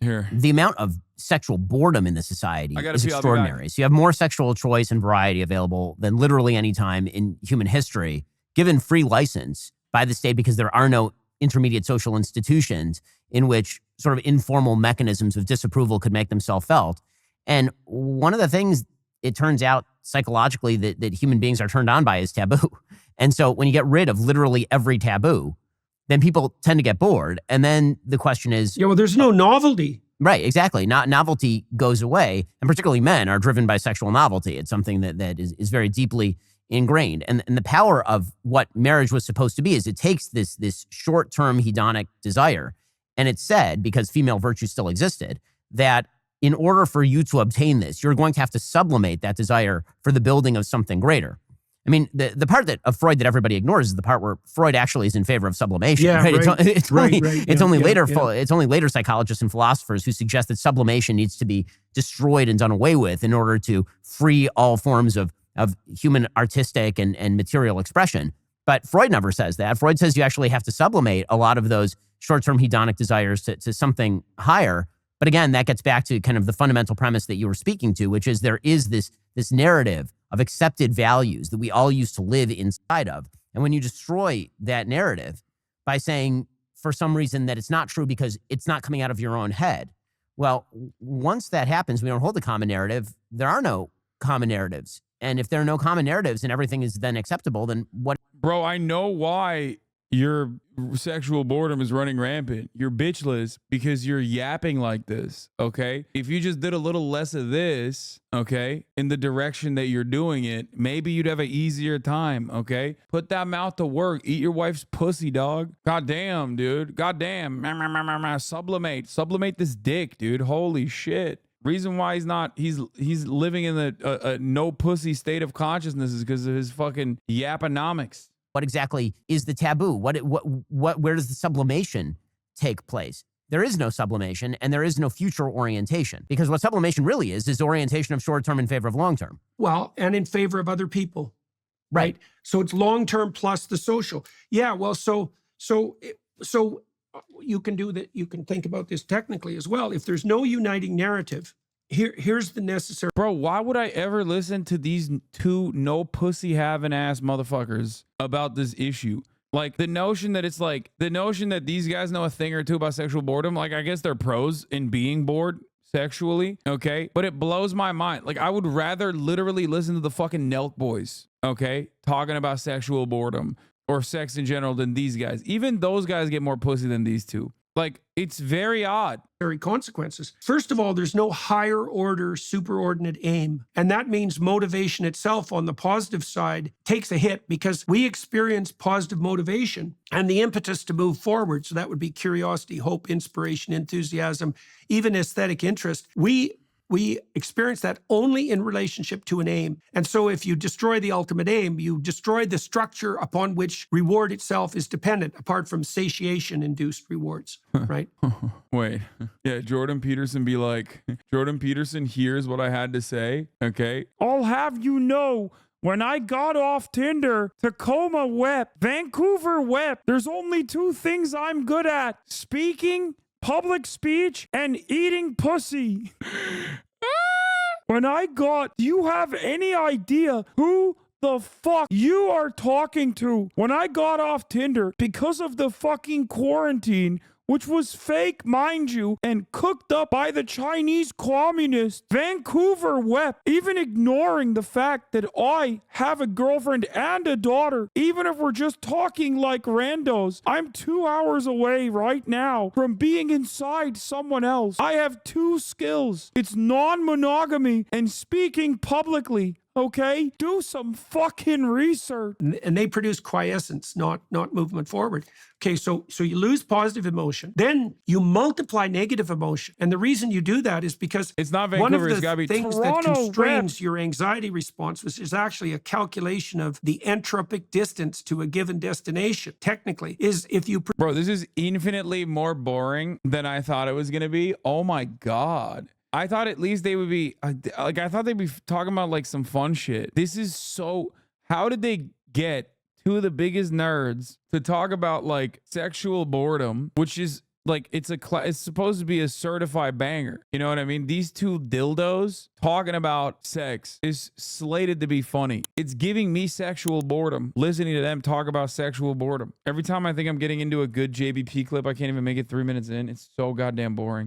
Here. The amount of sexual boredom in the society is extraordinary. So you have more sexual choice and variety available than literally any time in human history, given free license by the state because there are no intermediate social institutions in which sort of informal mechanisms of disapproval could make themselves felt. And one of the things it turns out psychologically that human beings are turned on by is taboo. And so when you get rid of literally every taboo, then people tend to get bored. And then the question is... Yeah, well, there's no novelty. Right, exactly. Novelty goes away, and particularly men are driven by sexual novelty. It's something that is very deeply ingrained. And the power of what marriage was supposed to be is it takes this short-term hedonic desire, and it's said, because female virtue still existed, that in order for you to obtain this, you're going to have to sublimate that desire for the building of something greater. I mean, the part of Freud that everybody ignores is the part where Freud actually is in favor of sublimation. Yeah, right? Right. It's only later psychologists and philosophers who suggest that sublimation needs to be destroyed and done away with in order to free all forms of human artistic and material expression. But Freud never says that. Freud says you actually have to sublimate a lot of those short-term hedonic desires to something higher. But again, that gets back to kind of the fundamental premise that you were speaking to, which is there is this narrative of accepted values that we all used to live inside of. And when you destroy that narrative by saying for some reason that it's not true because it's not coming out of your own head, well, once that happens, we don't hold the common narrative. There are no common narratives. And if there are no common narratives and everything is then acceptable, then what? Bro, I know why your sexual boredom is running rampant. You're bitchless because you're yapping like this, okay? If you just did a little less of this, okay, in the direction that you're doing it, maybe you'd have an easier time, okay? Put that mouth to work. Eat your wife's pussy, dog. Goddamn, dude. Goddamn. Sublimate this dick, dude. Holy shit. Reason why he's living in a no pussy state of consciousness is because of his fucking yaponomics. What exactly is the taboo? Where does the sublimation take place? There is no sublimation and there is no future orientation, because what sublimation really is orientation of short-term in favor of long-term. Well, and in favor of other people. Right. So it's long-term plus the social. Yeah, well, so you can do that. You can think about this technically as well. If there's no uniting narrative, here's the necessary. Bro, why would I ever listen to these two no pussy having ass motherfuckers about this issue? Like the notion that these guys know a thing or two about sexual boredom, like I guess they're pros in being bored sexually, okay? But it blows my mind. Like I would rather literally listen to the fucking Nelk boys, okay, talking about sexual boredom or sex in general than these guys. Even those guys get more pussy than these two. Like, it's very odd. Consequences. First of all, there's no higher order superordinate aim. And that means motivation itself on the positive side takes a hit because we experience positive motivation and the impetus to move forward. So that would be curiosity, hope, inspiration, enthusiasm, even aesthetic interest. We experience that only in relationship to an aim. And so if you destroy the ultimate aim, you destroy the structure upon which reward itself is dependent, apart from satiation-induced rewards, right? Wait. Yeah, Jordan Peterson be like, Jordan Peterson hears what I had to say, okay? I'll have you know, when I got off Tinder, Tacoma wept, Vancouver wept. There's only two things I'm good at: speaking, public speech, and eating pussy. Do you have any idea who the fuck you are talking to? When I got off Tinder, because of the fucking quarantine, which was fake, mind you, and cooked up by the Chinese communists, Vancouver wept, even ignoring the fact that I have a girlfriend and a daughter. Even if we're just talking like randos, I'm 2 hours away right now from being inside someone else. I have two skills. It's non-monogamy and speaking publicly. Okay, do some fucking research. And they produce quiescence, not movement forward. Okay, so you lose positive emotion. Then you multiply negative emotion. And the reason you do that is because it's not Vancouver, it's gotta be things Toronto, that constrains your anxiety response, which is actually a calculation of the entropic distance to a given destination, technically, is if you... Bro, this is infinitely more boring than I thought it was going to be. Oh my God. I thought at least they would be like, I thought they'd be talking about like some fun shit. This is so, how did they get two of the biggest nerds to talk about like sexual boredom, which is like it's supposed to be a certified banger. You know what I mean? These two dildos talking about sex is slated to be funny. It's giving me sexual boredom listening to them talk about sexual boredom. Every time I think I'm getting into a good JBP clip, I can't even make it 3 minutes in. It's so goddamn boring.